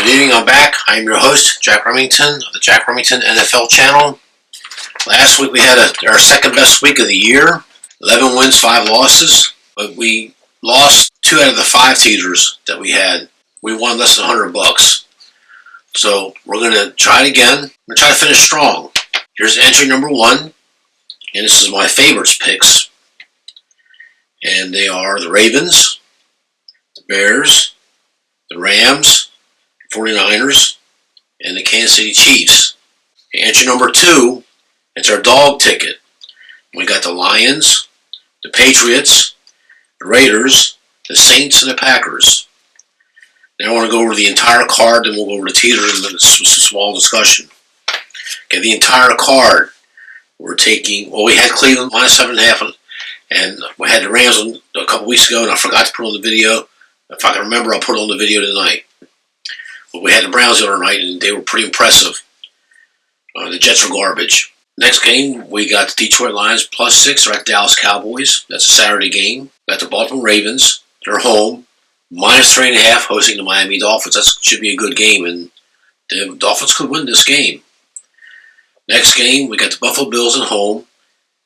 Good evening, I'm back. I'm your host, Jack Remington of the Jack Remington NFL channel. Last week we had our second best week of the year. 11 wins, 5 losses, but we lost 2 out of the 5 teasers that we had. We won less than $100. So we're going to try it again. We're going to try to finish strong. Here's entry number 1, and this is my favorites picks. And they are the Ravens, the Bears, the Rams, 49ers, and the Kansas City Chiefs. Entry number 2, it's our dog ticket. We got the Lions, the Patriots, the Raiders, the Saints, and the Packers. Now I want to go over the entire card, then we'll go over the teasers and a small discussion. Okay, the entire card, we're taking, well, we had Cleveland minus 7.5, and we had the Rams a couple weeks ago, and I forgot to put on the video. If I can remember, I'll put it on the video tonight. But we had the Browns the other night, and they were pretty impressive. The Jets are garbage. Next game, we got the Detroit Lions plus 6. They're at the Dallas Cowboys. That's a Saturday game. Got the Baltimore Ravens. They're home. Minus 3.5, hosting the Miami Dolphins. That should be a good game, and the Dolphins could win this game. Next game, we got the Buffalo Bills at home.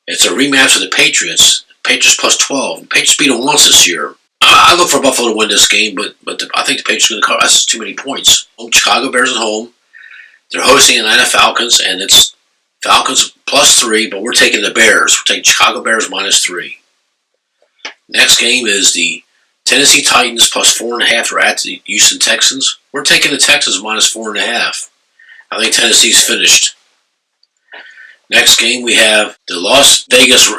It's a rematch of the Patriots. Patriots plus 12. The Patriots beat them once this year. I look for Buffalo to win this game, but I think the Patriots are going to cover. That's too many points. Chicago Bears at home. They're hosting Atlanta Falcons, and it's Falcons plus 3, but we're taking the Bears. We're taking Chicago Bears minus 3. Next game is the Tennessee Titans plus 4.5. They're at the Houston Texans. We're taking the Texans minus 4.5. I think Tennessee's finished. Next game we have the Las Vegas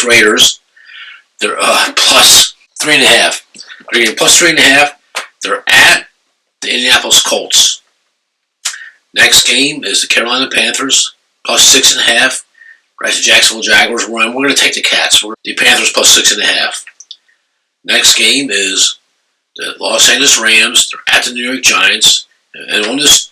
Raiders. They're plus 3.5. They're getting plus 3.5. They're at the Indianapolis Colts. Next game is the Carolina Panthers plus 6.5. Right to Jacksonville Jaguars. We're going to take the Cats. The Panthers plus 6.5. Next game is the Los Angeles Rams. They're at the New York Giants. And on this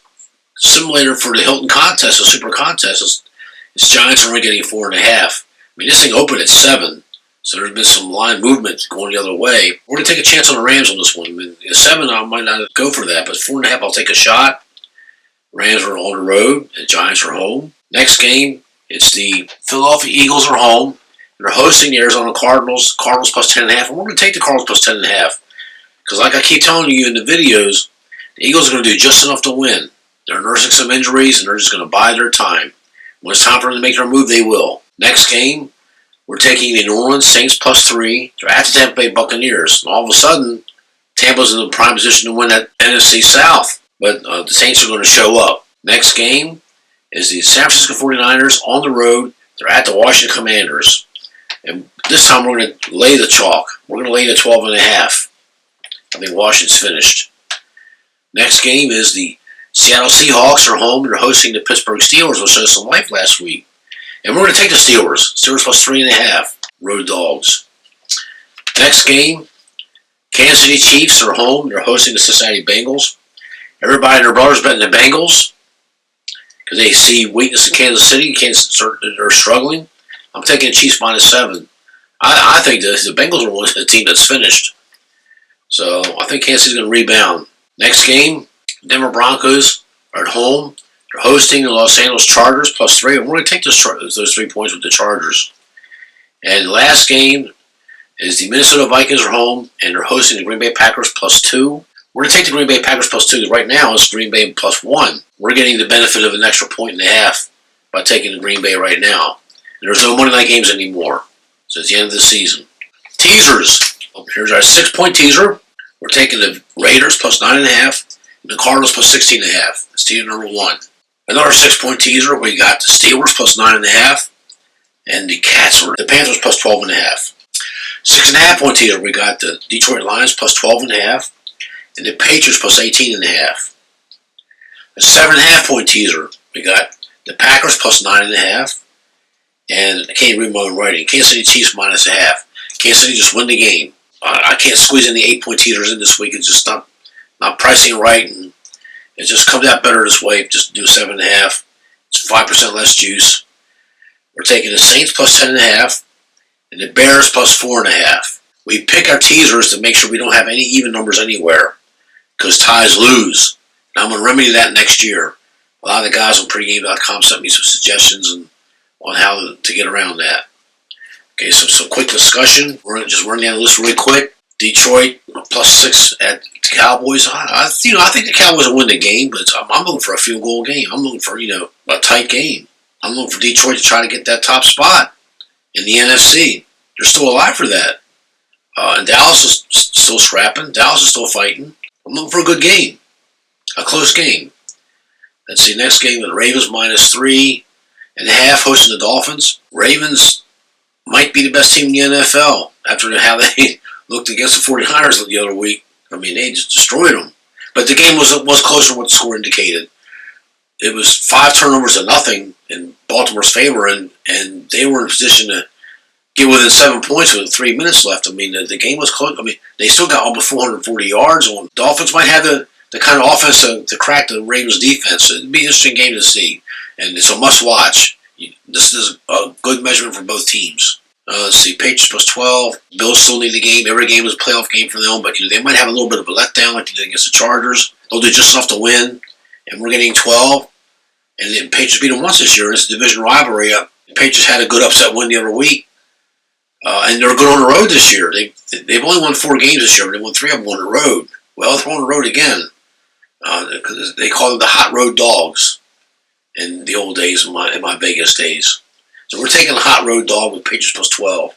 simulator for the Hilton contest, the Super Contest, it's Giants are only getting 4.5. I mean, this thing opened at 7, so there's been some line movement going the other way. We're going to take a chance on the Rams on this one. I mean, 7, I might not go for that, but 4.5, I'll take a shot. Rams are on the road, the Giants are home. Next game, it's the Philadelphia Eagles are home. They're hosting the Arizona Cardinals. Cardinals plus 10.5, and we're going to take the Cardinals plus 10.5. Because like I keep telling you in the videos, the Eagles are going to do just enough to win. They're nursing some injuries, and they're just going to bide their time. When it's time for them to make their move, they will. Next game, we're taking the New Orleans Saints plus 3. They're at the Tampa Bay Buccaneers. And all of a sudden, Tampa's in the prime position to win that NFC South. But the Saints are going to show up. Next game is the San Francisco 49ers on the road. They're at the Washington Commanders. And this time we're going to lay the chalk. We're going to lay the 12.5. I think Washington's finished. Next game is the Seattle Seahawks are home. They're hosting the Pittsburgh Steelers, which showed some life last week. And we're going to take the Steelers. Steelers plus 3.5. Road Dogs. Next game, Kansas City Chiefs are home. They're hosting the Cincinnati Bengals. Everybody and their brothers betting the Bengals because they see weakness in Kansas City. They're struggling. I'm taking the Chiefs minus 7. I think the Bengals are one of the team that's finished. So I think Kansas City's going to rebound. Next game, Denver Broncos are at home. They're hosting the Los Angeles Chargers plus 3. And we're going to take those 3 points with the Chargers. And the last game is the Minnesota Vikings are home, and they're hosting the Green Bay Packers plus 2. We're going to take the Green Bay Packers plus 2. Right now, it's Green Bay plus 1. We're getting the benefit of an extra 1.5 by taking the Green Bay right now. And there's no Monday night games anymore. So it's the end of the season. Teasers. Here's our 6-point teaser. We're taking the Raiders plus 9.5. The Cardinals plus 16.5. That's teaser number 1. Another 6-point teaser. We got the Steelers plus 9.5. And the Panthers plus 12.5. 6.5-point teaser. We got the Detroit Lions plus 12.5. And the Patriots plus 18.5. A 7.5-point teaser. We got the Packers plus 9.5. And I can't read my own writing. Kansas City Chiefs minus 0.5. Kansas City just win the game. I can't squeeze in the 8-point teasers in this week. It's just not pricing right, and it just comes out better this way. Just do 7.5. It's 5% less juice. We're taking the Saints plus 10.5 and the Bears plus 4.5. We pick our teasers to make sure we don't have any even numbers anywhere, because ties lose. And I'm going to remedy that next year. A lot of the guys on pregame.com sent me some suggestions on how to get around that. Okay, so some quick discussion. We're going to just run down the list really quick. Detroit +6 at the Cowboys. I think the Cowboys will win the game, but I'm looking for a field goal game. I'm looking for a tight game. I'm looking for Detroit to try to get that top spot in the NFC. They're still alive for that. And Dallas is still scrapping. Dallas is still fighting. I'm looking for a good game, a close game. Let's see. Next game, the Ravens -3.5 hosting the Dolphins. Ravens might be the best team in the NFL after how they looked against the 49ers the other week. I mean, they just destroyed them. But the game was closer than what the score indicated. It was 5 turnovers to nothing in Baltimore's favor, and they were in a position to get within 7 points with 3 minutes left. I mean, the game was close. I mean, they still got almost 440 yards on. Dolphins might have the kind of offense to crack the Ravens defense. It'd be an interesting game to see, and it's a must-watch. This is a good measurement for both teams. Let's see, Patriots +12. Bills still need the game. Every game is a playoff game for them, but they might have a little bit of a letdown like they did against the Chargers. They'll do just enough to win, and we're getting 12. And the Patriots beat them once this year. It's a division rivalry. The Patriots had a good upset win the other week, and they're good on the road this year. They've only won 4 games this year, but they won 3 of them on the road. Well, they're on the road again. They call them the Hot Road Dogs in the old days, in my Vegas days. So we're taking the Hot Road Dog with Patriots +12.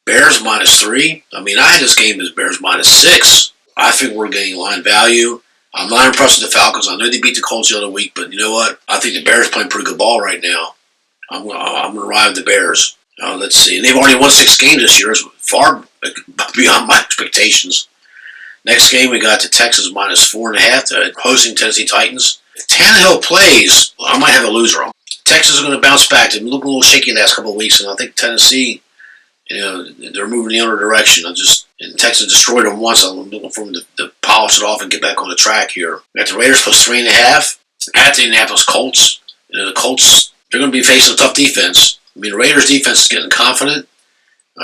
Bears -3. I mean, I had this game as Bears -6. I think we're getting line value. I'm not impressed with the Falcons. I know they beat the Colts the other week, but you know what? I think the Bears are playing pretty good ball right now. I'm going to ride with the Bears. Let's see. And they've already won 6 games this year. It's far beyond my expectations. Next game, we got the Texans -4.5 hosting Tennessee Titans. If Tannehill plays, I might have a loser. Texas is going to bounce back. They've been looking a little shaky the last couple of weeks, and I think Tennessee, they're moving in the other direction. And Texas destroyed them once. I'm looking for them to polish it off and get back on the track here. We got the Raiders +3.5 at the Indianapolis Colts. The Colts, they're going to be facing a tough defense. I mean, the Raiders' defense is getting confident.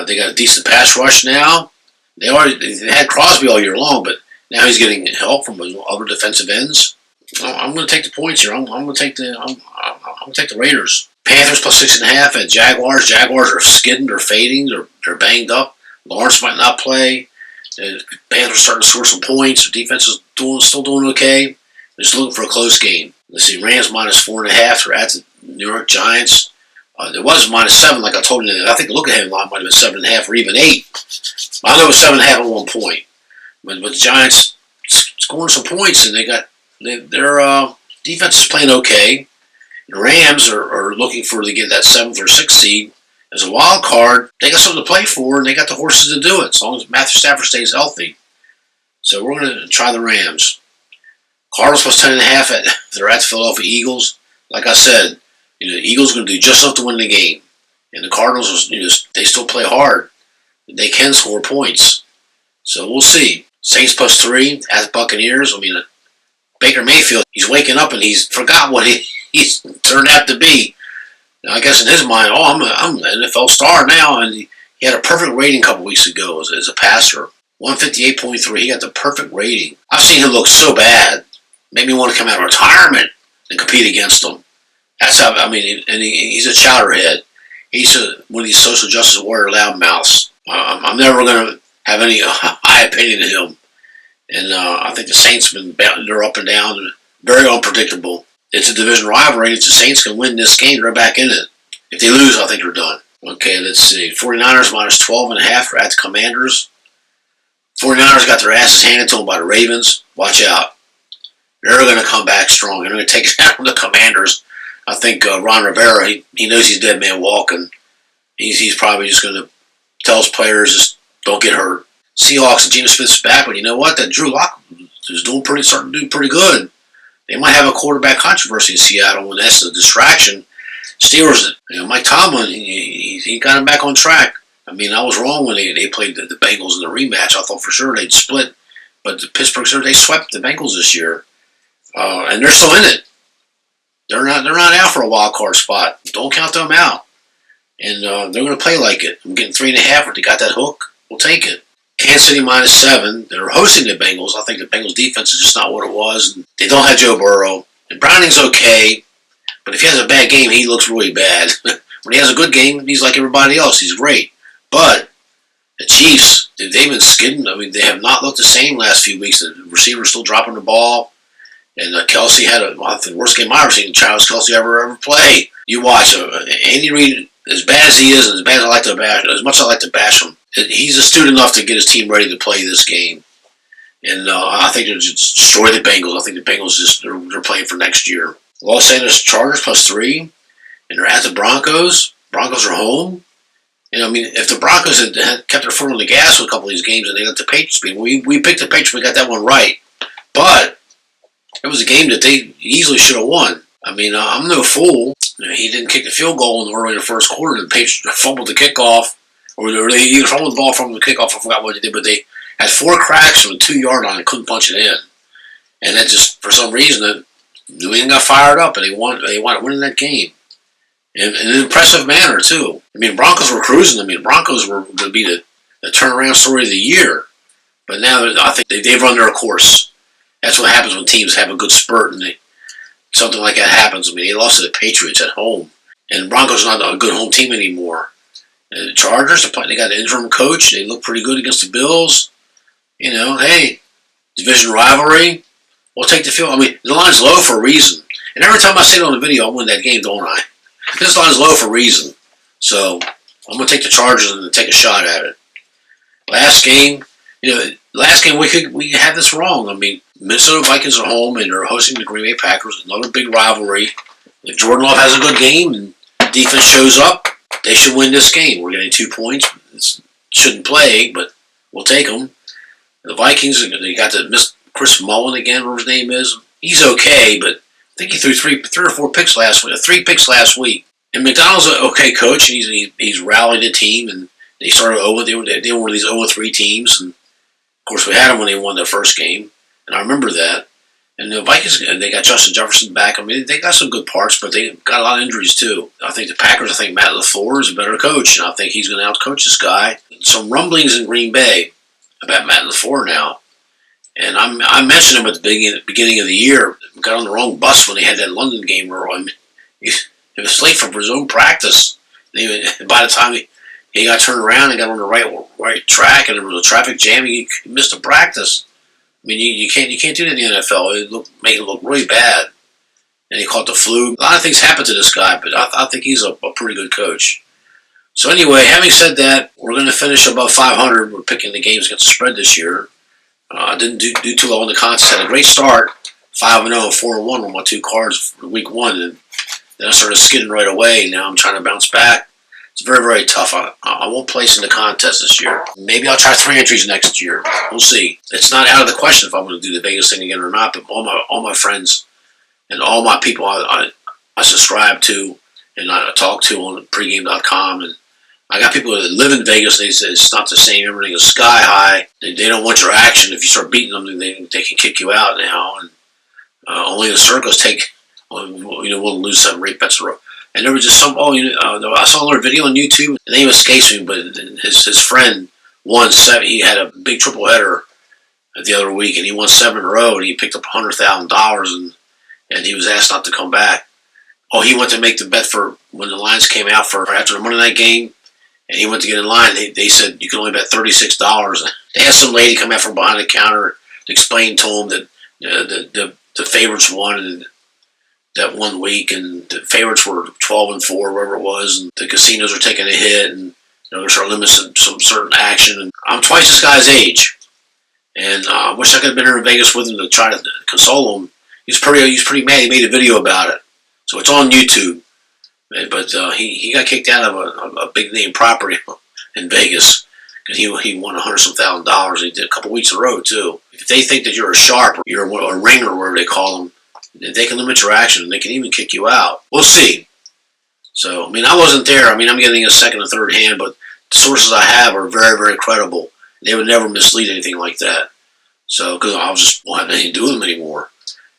They got a decent pass rush now. They had Crosby all year long, but now he's getting help from other defensive ends. I'm going to take the points here. I'm going to take the Raiders. Panthers +6.5 at Jaguars. Jaguars are skidding. They're fading. They're banged up. Lawrence might not play. The Panthers are starting to score some points. The defense is still doing okay. They're just looking for a close game. Let's see. Rams -4.5. They're at the New York Giants. It was -7, like I told you. I think the look-ahead line might have been 7.5 or even 8. I know it was 7.5 at one point. But the Giants scoring some points, and their defense is playing okay. The Rams are looking to get that 7th or 6th seed as a wild card. They got something to play for, and they got the horses to do it, as long as Matthew Stafford stays healthy. So we're going to try the Rams. Cardinals +10.5 they're at the Philadelphia Eagles. Like I said, the Eagles are going to do just enough to win the game, and the Cardinals, they still play hard. They can score points, so we'll see. Saints +3 at the Buccaneers. I mean, Baker Mayfield, he's waking up and he's forgot what he's turned out to be. Now, I guess in his mind, I'm an NFL star now, and he had a perfect rating a couple weeks ago as a passer. 158.3, he got the perfect rating. I've seen him look so bad. Made me want to come out of retirement and compete against him. That's how, and he's a chowderhead. He's one of these social justice warrior loudmouths. I'm never going to have any high opinion of him. And I think the Saints have they're up and down, and very unpredictable. It's a division rivalry. If the Saints can win this game, they're back in it. If they lose, I think they're done. Okay, let's see. 49ers -12.5 at the Commanders. 49ers got their asses handed to them by the Ravens. Watch out. They're going to come back strong. They're going to take it down from the Commanders. I think Ron Rivera, he knows he's dead man walking. He's probably just going to tell his players, just don't get hurt. Seahawks and Geno Smith's back, but you know what? That Drew Lock is starting to do pretty good. They might have a quarterback controversy in Seattle, and that's a distraction. Steelers, Mike Tomlin, he got him back on track. I mean, I was wrong when they played the Bengals in the rematch. I thought for sure they'd split, but the Pittsburgh Steelers, they swept the Bengals this year, and they're still in it. They're not out for a wild card spot. Don't count them out, and they're going to play like it. I'm getting 3.5. They got that hook. We'll take it. Kansas City -7. They're hosting the Bengals. I think the Bengals defense is just not what it was. And they don't have Joe Burrow. And Browning's okay, but if he has a bad game, he looks really bad. When he has a good game, he's like everybody else. He's great. But the Chiefs, they've been skidding. I mean, they have not looked the same last few weeks. The receiver's still dropping the ball. And Kelsey had the worst game I've ever seen Travis Kelsey ever play. You watch Andy Reid, as bad as he is, and as bad as I like to bash, as much as I like to bash him, he's astute enough to get his team ready to play this game. And I think they'll just destroy the Bengals. I think the Bengals they're playing for next year. Los Angeles Chargers +3, and they're at the Broncos. Broncos are home. And I mean, if the Broncos had kept their foot on the gas with a couple of these games and they let the Patriots beat, we picked the Patriots, we got that one right. But it was a game that they easily should have won. I mean, I'm no fool. He didn't kick the field goal in the first quarter. The Patriots fumbled the kickoff, or they either fumbled the ball from the kickoff. I forgot what they did, but they had 4 cracks from the 2-yard line and couldn't punch it in. And that just, for some reason, New England got fired up and they wanted to win that game. In an impressive manner, too. I mean, Broncos were cruising. I mean, Broncos were going to be the turnaround story of the year. But now I think they've run their course. That's what happens when teams have a good spurt and something like that happens. I mean, they lost to the Patriots at home. And Broncos are not a good home team anymore. And the Chargers, they got an interim coach. They look pretty good against the Bills. You know, hey, division rivalry. We'll take the field. I mean, the line's low for a reason. And every time I say it on the video, I win that game, don't I? This line's low for a reason. So I'm going to take the Chargers and take a shot at it. Last game, we had this wrong. I mean, Minnesota Vikings are home and they're hosting the Green Bay Packers. Another big rivalry. If Jordan Love has a good game and defense shows up, they should win this game. We're getting 2 points. It shouldn't play, but we'll take them. The Vikings, they got Chris Mullen again, whatever his name is. He's okay, but I think he threw three or four picks last week. 3 picks last week. And McDonald's an okay coach, and he's rallied the team, and they started they were one of these 0-3 teams, and of course we had them when they won their first game, and I remember that. And the Vikings, they got Justin Jefferson back. I mean, they got some good parts, but they got a lot of injuries too. I think the Packers, Matt LaFleur is a better coach, and I think he's going to outcoach this guy. Some rumblings in Green Bay about Matt LaFleur now. And I mentioned him at the beginning of the year. Got on the wrong bus when they had that London game where he was late for his own practice. By the time he got turned around and got on the right track, and there was a traffic jam, he missed a practice. I mean, you can't do that in the NFL. Make it look really bad. And he caught the flu. A lot of things happened to this guy, but I think he's a pretty good coach. So anyway, having said that, we're going to finish above 500. We're picking the games against the spread this year. I didn't do too well in the contest. Had a great start, 5-0 and 4-1 on my 2 cards for week 1, and then I started skidding right away. Now I'm trying to bounce back. It's very, very tough. I won't place in the contest this year. Maybe I'll try 3 entries next year. We'll see. It's not out of the question if I'm going to do the Vegas thing again or not. But all my friends and all my people I subscribe to and I talk to on pregame.com, and I got people that live in Vegas. They say it's not the same. Everything is sky high. They don't want your action. If you start beating them, they can kick you out now. And only the circus will lose 7 or 8 bets in a row. And there was just I saw another video on YouTube. The name escapes me, but his friend won 7. He had a big triple header the other week, and he won 7 in a row, and he picked up $100,000, and he was asked not to come back. Oh, he went to make the bet for when the lines came out for after the Monday night game, and he went to get in line. They said you can only bet $36. They had some lady come out from behind the counter to explain to him that the favorites won that 1 week, and the favorites were 12-4, whatever it was, and the casinos are taking a hit, and they're starting limiting some certain action. And I'm twice this guy's age, and I wish I could have been here in Vegas with him to try to console him. He's pretty mad. He made a video about it, so it's on YouTube. But he got kicked out of a big name property in Vegas because he won $100,000 $1,000. He did a couple weeks in a row too. If they think that you're a sharp or you're a ringer, whatever they call them, they can limit your action and they can even kick you out. We'll see. So I mean, I wasn't there. I mean, I'm getting a second and third hand, but the sources I have are very, very credible. They would never mislead anything like that. So because I won't have anything to do with them anymore,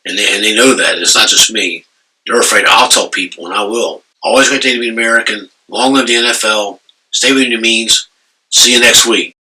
and they know that it's not just me. They're afraid. I'll tell people, and I will. Always great day to be an American. Long live the NFL. Stay within your means. See you next week.